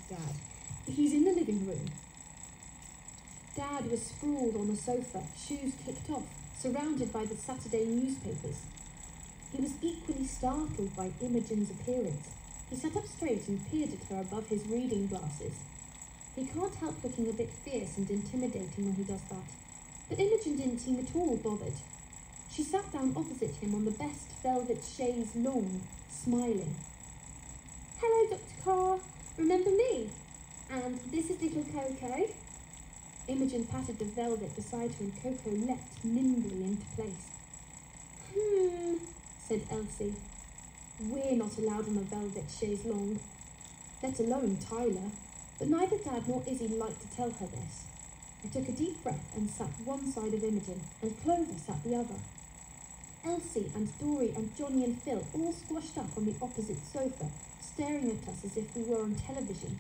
Dad. He's in the living room. Dad was sprawled on the sofa, shoes kicked off, surrounded by the Saturday newspapers. He was equally startled by Imogen's appearance. He sat up straight and peered at her above his reading glasses. He can't help looking a bit fierce and intimidating when he does that, but Imogen didn't seem at all bothered. She sat down opposite him on the best velvet chaise longue, smiling. "Hello, Dr. Carr. Remember me? And this is little Coco." Imogen patted the velvet beside her and Coco leapt nimbly into place. Said Elsie. "We're not allowed on a velvet chaise longue, let alone Tyler." But neither Dad nor Izzy liked to tell her this. I took a deep breath and sat one side of Imogen, and Clover sat the other. Elsie and Dory and Johnny and Phil all squashed up on the opposite sofa, staring at us as if we were on television.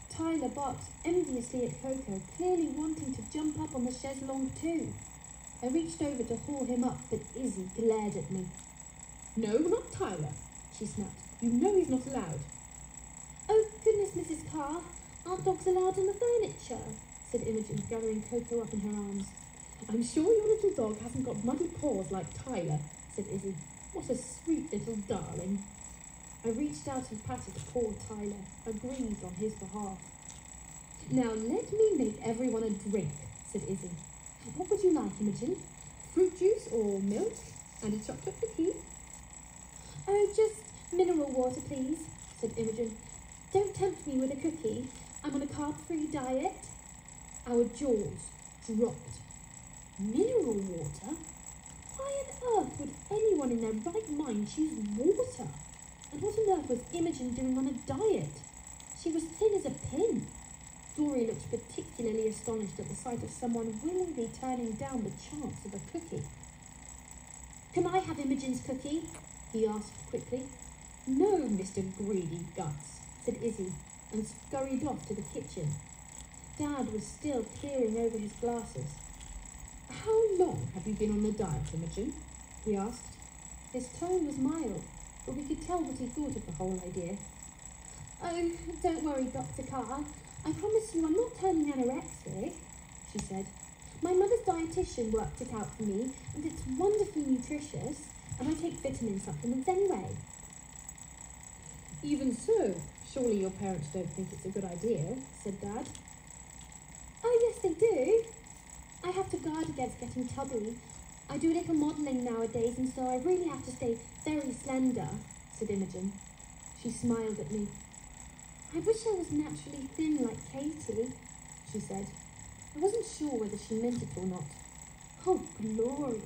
Tyler barked enviously at Coco, clearly wanting to jump up on the chaise longue too. I reached over to haul him up, but Izzy glared at me. "No, not Tyler," she snapped. "You know he's not allowed." "Oh, goodness, Mrs. Carr, aren't dogs allowed on the furniture?" said Imogen, gathering Coco up in her arms. "I'm sure your little dog hasn't got muddy paws like Tyler," said Izzy. "What a sweet little darling." I reached out and patted poor Tyler, aggrieved on his behalf. "Now let me make everyone a drink," said Izzy. "What would you like, Imogen? Fruit juice or milk? And a chocolate cookie?" "Oh, just mineral water, please," said Imogen. "Don't tempt me with a cookie. I'm on a carb-free diet." Our jaws dropped. Mineral water? Why on earth would anyone in their right mind choose water? And what on earth was Imogen doing on a diet? She was thin as a pin. Dory looked particularly astonished at the sight of someone willingly turning down the chance of a cookie. "Can I have Imogen's cookie?" he asked quickly. "No, Mr. Greedy Guts," said Izzy, and scurried off to the kitchen. Dad was still peering over his glasses. "How long have you been on the diet, Imogen?" he asked. His tone was mild, but we could tell what he thought of the whole idea. "Oh, don't worry, Dr. Carr. I promise you I'm not turning anorexic," she said. "My mother's dietitian worked it out for me, and it's wonderfully nutritious, and I take vitamin supplements anyway." "Even so, surely your parents don't think it's a good idea," said Dad. "Oh, yes, they do. I have to guard against getting tubby. I do a little modelling nowadays, and so I really have to stay very slender," said Imogen. She smiled at me. "I wish I was naturally thin like Katy," she said. I wasn't sure whether she meant it or not. Oh, glory!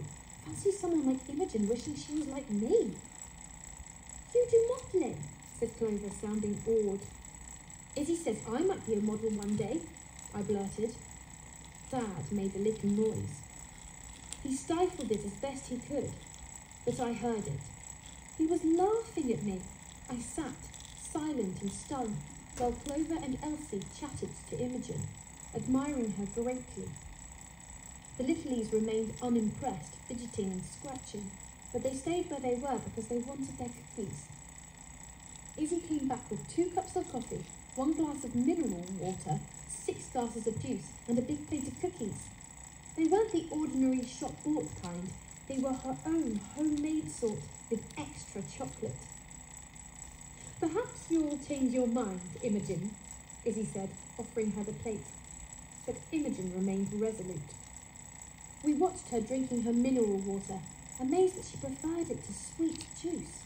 Fancy someone like Imogen wishing she was like me. "You do modelling," said Clover, sounding awed. "Izzy says I might be a model one day," I blurted. Dad made a little noise. He stifled it as best he could, but I heard it. He was laughing at me. I sat, silent and stunned, while Clover and Elsie chatted to Imogen, admiring her greatly. The littlies remained unimpressed, fidgeting and scratching, but they stayed where they were because they wanted their cookies. Izzy came back with 2 cups of coffee, 1 glass of mineral water, 6 glasses of juice, and a big plate of cookies. They weren't the ordinary shop-bought kind. They were her own homemade sort with extra chocolate. "Perhaps you'll change your mind, Imogen," Izzy said, offering her the plate. But Imogen remained resolute. We watched her drinking her mineral water, amazed that she preferred it to sweet juice.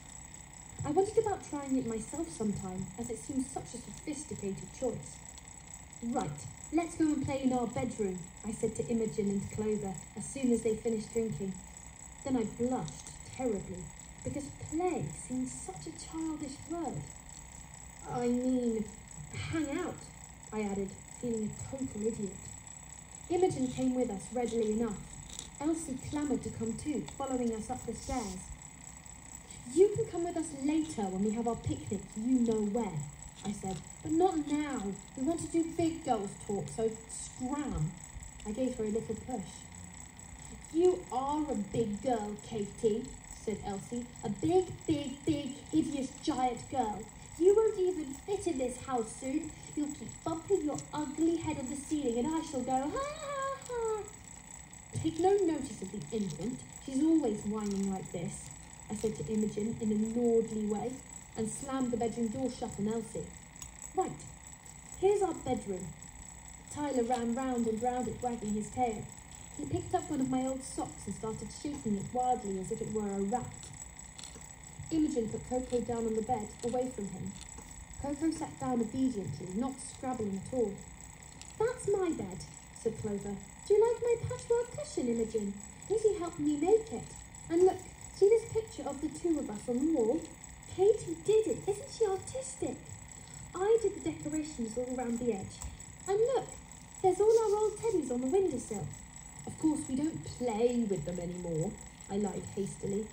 I wondered about trying it myself sometime, as it seemed such a sophisticated choice. "Right, let's go and play in our bedroom," I said to Imogen and Clover as soon as they finished drinking. Then I blushed terribly, because play seemed such a childish word. "I mean, hang out," I added, feeling a total idiot. Imogen came with us readily enough. Elsie clamoured to come too, following us up the stairs. "You can come with us later when we have our picnic you know where," I said, "but not now. We want to do big girls talk, so scram." I gave her a little push. "You are a big girl, Katy," said Elsie. "A big, hideous, giant girl. You won't even fit in this house soon. You'll keep bumping your ugly head on the ceiling and I shall go, ha ha ha. Take no notice of the infant. She's always whining like this, I said to Imogen in a lordly way, and slammed the bedroom door shut on Elsie. Right, here's our bedroom. Tyler ran round and round it, wagging his tail. He picked up one of my old socks and started shaking it wildly as if it were a rat. Imogen put Coco down on the bed, away from him. Coco sat down obediently, not scrabbling at all. That's my bed, said Clover. Do you like my patchwork cushion, Imogen? Lizzie helped me make it. And look, see this picture of the two of us on the wall? Katy did it. Isn't she artistic? I did the decorations all around the edge. And look, there's all our old teddies on the windowsill. Of course, we don't play with them anymore, I lied hastily.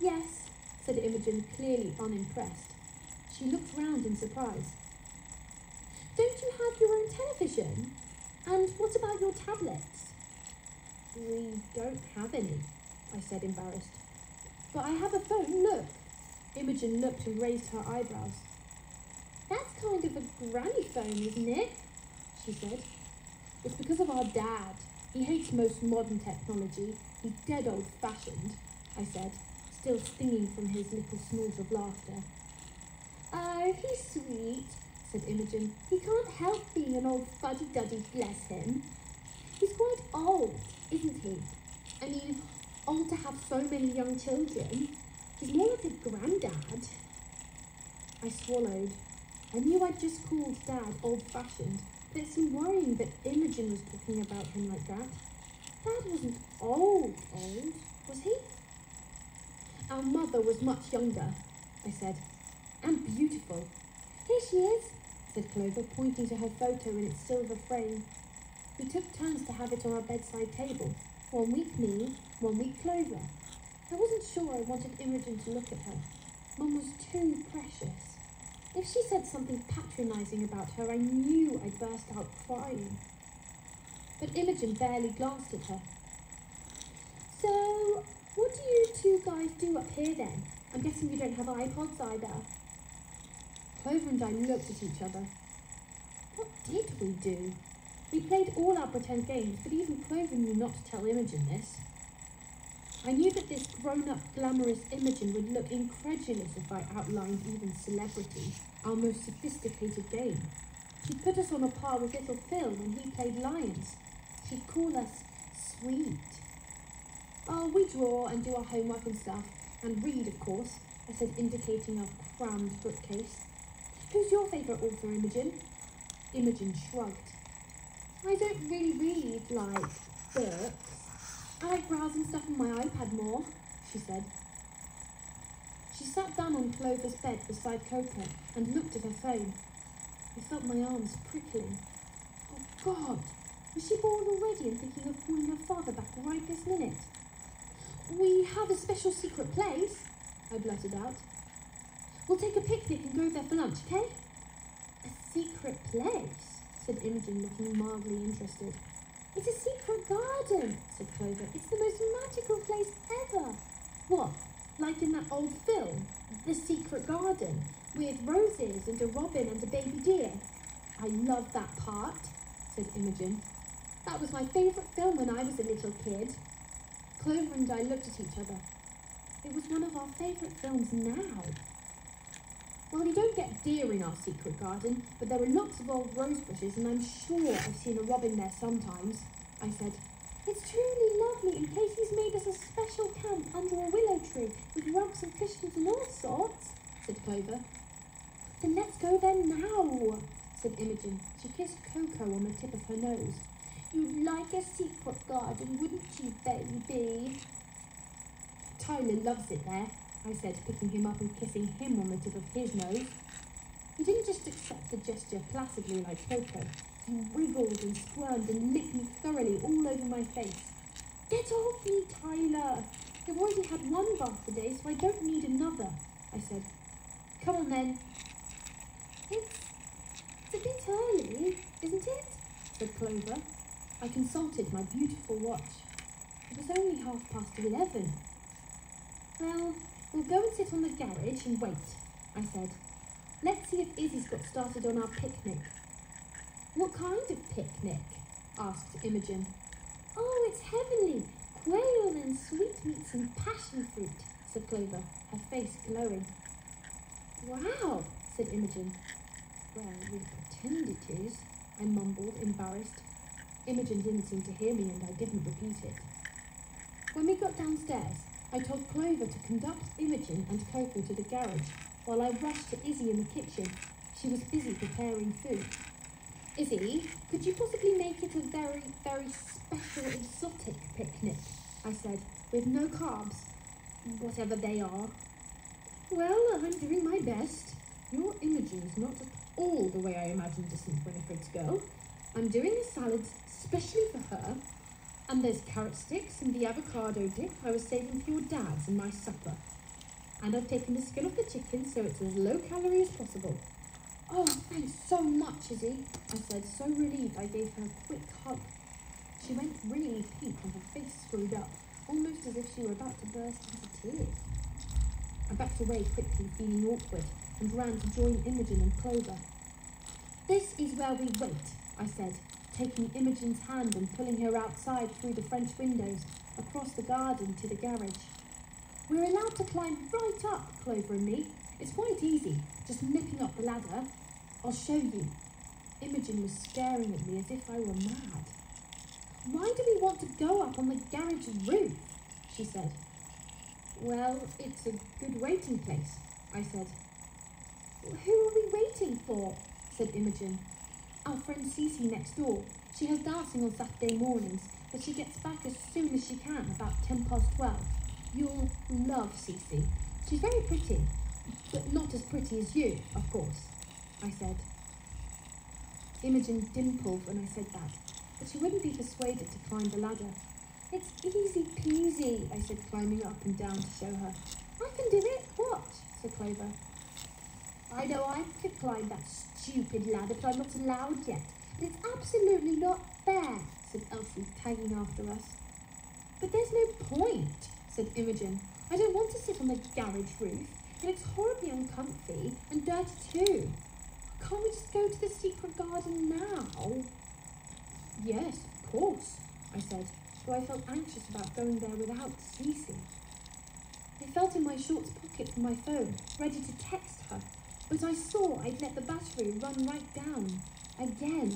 Yes, said Imogen, clearly unimpressed. She looked round in surprise. Don't you have your own television? And what about your tablets? We don't have any, I said, embarrassed. But I have a phone, look. Imogen looked and raised her eyebrows. That's kind of a granny phone, isn't it? She said. It's because of our dad. He hates most modern technology. He's dead old-fashioned, I said, still stinging from his little snort of laughter. Oh, he's sweet, said Imogen. He can't help being an old fuddy-duddy, bless him. He's quite old, isn't he? I mean, old to have so many young children. He's more like a granddad. I swallowed. I knew I'd just called Dad old-fashioned, but it seemed worrying that Imogen was talking about him like that. Dad wasn't old, was he? Our mother was much younger, I said, and beautiful. Here she is, said Clover, pointing to her photo in its silver frame. We took turns to have it on our bedside table. 1 week me, 1 week Clover. I wasn't sure I wanted Imogen to look at her. Mum was too precious. If she said something patronising about her, I knew I'd burst out crying. But Imogen barely glanced at her. So, what do you two guys do up here then? I'm guessing you don't have iPods either. Clover and I looked at each other. What did we do? We played all our pretend games, but even Clover knew not to tell Imogen this. I knew that this grown-up, glamorous Imogen would look incredulous if I outlined even Celebrity, our most sophisticated game. She'd put us on a par with little Phil when he played Lions. She'd call us sweet. Oh, we draw and do our homework and stuff, and read, of course, I said, indicating our crammed bookcase. Who's your favourite author, Imogen? Imogen shrugged. I don't really read, like, books. I like browsing stuff on my iPad more, she said. She sat down on Clover's bed beside Coco and looked at her phone. I felt my arms prickling. Oh, God! Was she bored already and thinking of calling her father back right this minute? We have a special secret place, I blurted out. We'll take a picnic and go there for lunch, okay? A secret place, said Imogen, looking mildly interested. It's a secret garden, said Clover. It's the most magical place ever. What, like in that old film, The Secret Garden, with roses and a robin and a baby deer? I love that part, said Imogen. That was my favourite film when I was a little kid. Clover and I looked at each other. It was one of our favourite films now. Well, you don't get deer in our secret garden, but there are lots of old rose bushes, and I'm sure I've seen a robin there sometimes, I said. It's truly lovely, and Katie's made us a special camp under a willow tree with rugs and cushions and all sorts, said Clover. Then let's go there now, said Imogen. She kissed Coco on the tip of her nose. You'd like a secret garden, wouldn't you, baby? Tyler loves it there, I said, picking him up and kissing him on the tip of his nose. He didn't just accept the gesture placidly like Coco. He wriggled and squirmed and licked me thoroughly all over my face. Get off me, Tyler! I've already had one bath today, so I don't need another, I said. Come on then. It's a bit early, isn't it? Said Clover. I consulted my beautiful watch. It was only 11:30. Well, we'll go and sit on the garage and wait, I said. Let's see if Izzy's got started on our picnic. What kind of picnic? Asked Imogen. Oh, it's heavenly. Quail and sweetmeats and passion fruit, said Clover, her face glowing. Wow, said Imogen. Well, we pretend it is, I mumbled, embarrassed. Imogen didn't seem to hear me and I didn't repeat it. When we got downstairs, I told Clover to conduct Imogen and Coco to the garage while I rushed to Izzy in the kitchen. She was busy preparing food. Izzy, could you possibly make it a very, very special exotic picnic? I said, with no carbs, whatever they are. Well, I'm doing my best. Your Imogen's not at all the way I imagined a St. Winifred's girl. I'm doing the salads specially for her, and there's carrot sticks and the avocado dip I was saving for your dad's and my supper. And I've taken the skin off the chicken so it's as low calorie as possible. Oh, thanks so much, Izzy, I said, so relieved I gave her a quick hug. She went really pink and her face screwed up, almost as if she were about to burst into tears. I backed away quickly, feeling awkward, and ran to join Imogen and Clover. This is where we wait, I said, taking Imogen's hand and pulling her outside through the French windows, across the garden to the garage. We're allowed to climb right up, Clover and me. It's quite easy, just nipping up the ladder. I'll show you. Imogen was staring at me as if I were mad. Why do we want to go up on the garage roof? She said. Well, it's a good waiting place, I said. Who are we waiting for? Said Imogen. Our friend Cece next door. She has dancing on Saturday mornings, but she gets back as soon as she can, about 12:10. You'll love Cece. She's very pretty, but not as pretty as you, of course, I said. Imogen dimpled when I said that, but she wouldn't be persuaded to climb the ladder. It's easy peasy, I said, climbing up and down to show her. I can do it. Watch, said Clover. I know I could climb that stupid ladder, but I'm not allowed yet. And it's absolutely not fair, said Elsie, tagging after us. But there's no point, said Imogen. I don't want to sit on the garage roof. It looks horribly uncomfy and dirty too. Can't we just go to the secret garden now? Yes, of course, I said, though I felt anxious about going there without Cece. I felt in my shorts pocket for my phone, ready to text her, but I saw I'd let the battery run right down. Again.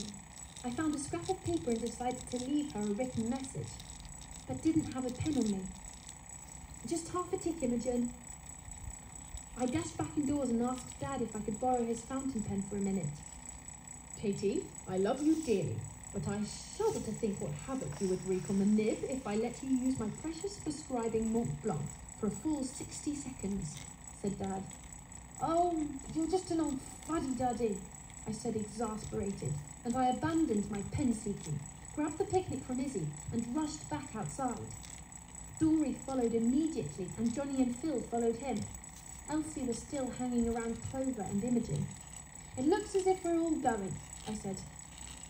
I found a scrap of paper and decided to leave her a written message, but didn't have a pen on me. Just half a tick, Imogen. I dashed back indoors and asked Dad if I could borrow his fountain pen for a minute. Katy, I love you dearly, but I shudder to think what havoc you would wreak on the nib if I let you use my precious prescribing Mont Blanc for a full 60 seconds, said Dad. Oh, you're just an old fuddy-duddy, I said, exasperated, and I abandoned my pen-seeking, grabbed the picnic from Izzy, and rushed back outside. Dory followed immediately, and Johnny and Phil followed him. Elsie was still hanging around Clover and Imogen. It looks as if we're all going, I said.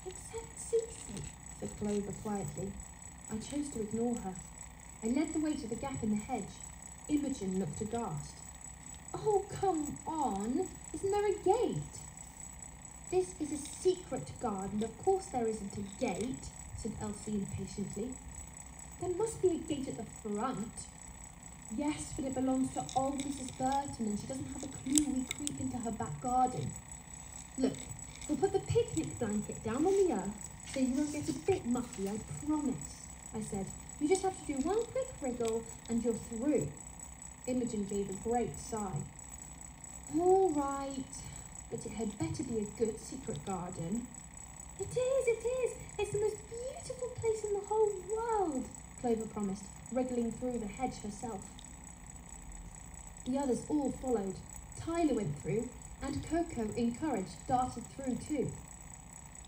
Except Cece, said Clover quietly. I chose to ignore her. I led the way to the gap in the hedge. Imogen looked aghast. Oh, come on! Isn't there a gate? This is a secret garden. Of course there isn't a gate, said Elsie impatiently. There must be a gate at the front. Yes, but it belongs to old Mrs. Burton and she doesn't have a clue we creep into her back garden. Look, we'll put the picnic blanket down on the earth so you won't get a bit mucky, I promise, I said. You just have to do one quick wriggle and you're through. Imogen gave a great sigh. All right, but it had better be a good secret garden. It is. It's the most beautiful place in the whole world, Clover promised, wriggling through the hedge herself. The others all followed. Tyler went through, and Coco, encouraged, darted through too.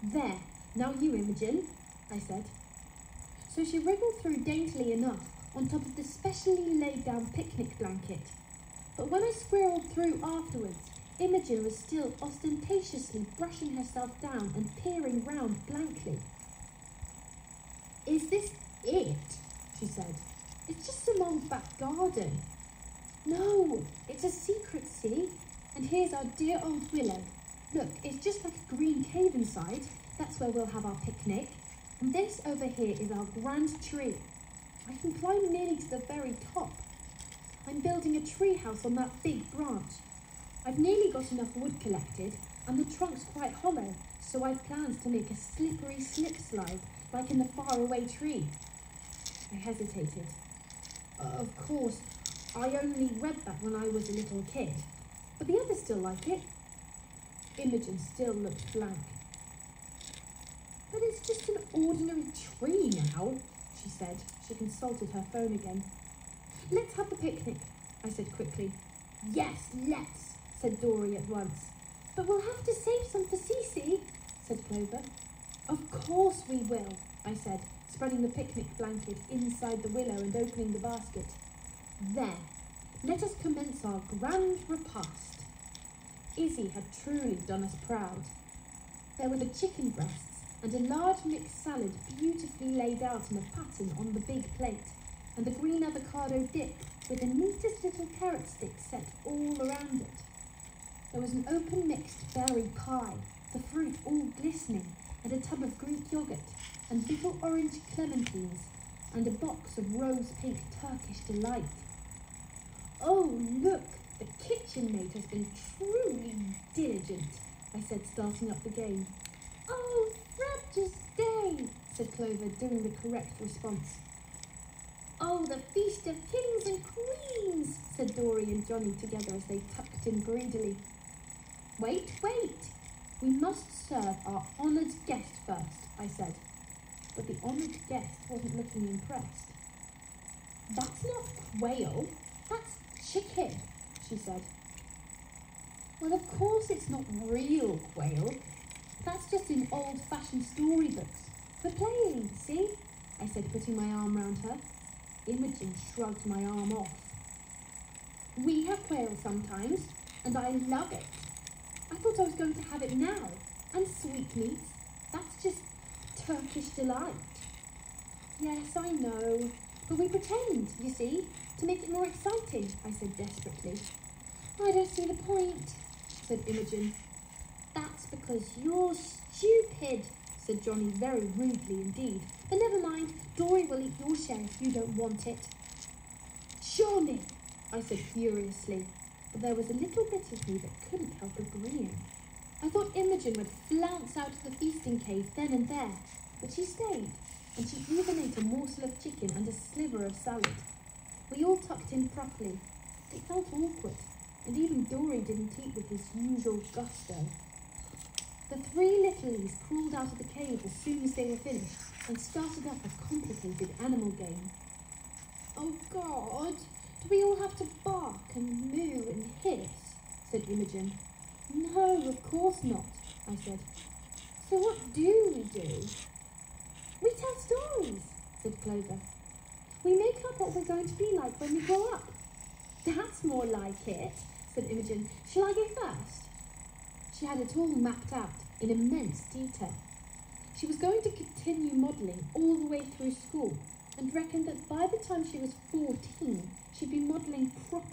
There, now you, Imogen, I said. So she wriggled through daintily enough on top of the specially laid down picnic blanket. But when I squirreled through afterwards, Imogen was still ostentatiously brushing herself down and peering round blankly. Is this it? She said. It's just some old back garden. No, it's a secret, see? And here's our dear old willow. Look, it's just like a green cave inside. That's where we'll have our picnic. And this over here is our grand tree. I can climb nearly to the very top. I'm building a tree house on that big branch. I've nearly got enough wood collected, and the trunk's quite hollow, so I've plans to make a slippery slip slide, like in the faraway tree. I hesitated. Of course, I only read that when I was a little kid, but the others still like it. Imogen still looked blank. But it's just an ordinary tree now, she said. She consulted her phone again. Let's have the picnic, I said quickly. Yes, let's, said Dory at once. But we'll have to save some for Cece, said Clover. Of course we will, I said, spreading the picnic blanket inside the willow and opening the basket. There, let us commence our grand repast. Izzy had truly done us proud. There were the chicken breasts and a large mixed salad beautifully laid out in a pattern on the big plate, and the green avocado dip with the neatest little carrot sticks set all around it. There was an open mixed berry pie, the fruit all glistening, and a tub of Greek yoghurt, and little orange clementines, and a box of rose-pink Turkish delight. Oh, look, the kitchen maid has been truly diligent, I said, starting up the game. Oh, rapturous day, said Clover, doing the correct response. Oh, the feast of kings and queens, said Dory and Johnny together as they tucked in greedily. Wait, we must serve our honoured guest first, I said. But the honoured guest wasn't looking impressed. That's not quail, that's chicken, she said. Well, of course it's not real quail. That's just in old-fashioned storybooks. For playing, see? I said, putting my arm round her. Imogen shrugged my arm off. We have quail sometimes, and I love it. I thought I was going to have it now. And sweetmeats. That's just Turkish delight. Yes, I know. But we pretend, you see, to make it more exciting, I said desperately. I don't see the point, said Imogen. That's because you're stupid, said Johnny very rudely indeed. But never mind, Dory will eat your share if you don't want it. Johnny, I said furiously, but there was a little bit of me that couldn't help agreeing. I thought Imogen would flounce out of the feasting cave then and there, but she stayed, and she even ate a morsel of chicken and a sliver of salad. We all tucked in properly. It felt awkward, and even Dory didn't eat with his usual gusto. The three littlies crawled out of the cave as soon as they were finished and started up a complicated animal game. Oh, God, do we all have to bark and moo and hiss? Said Imogen. No, of course not, I said. So what do we do? We tell stories, said Clover. We make up what we're going to be like when we grow up. That's more like it, said Imogen. Shall I go first? She had it all mapped out in immense detail. She was going to continue modelling all the way through school and reckoned that by the time she was 14, she'd be modelling properly.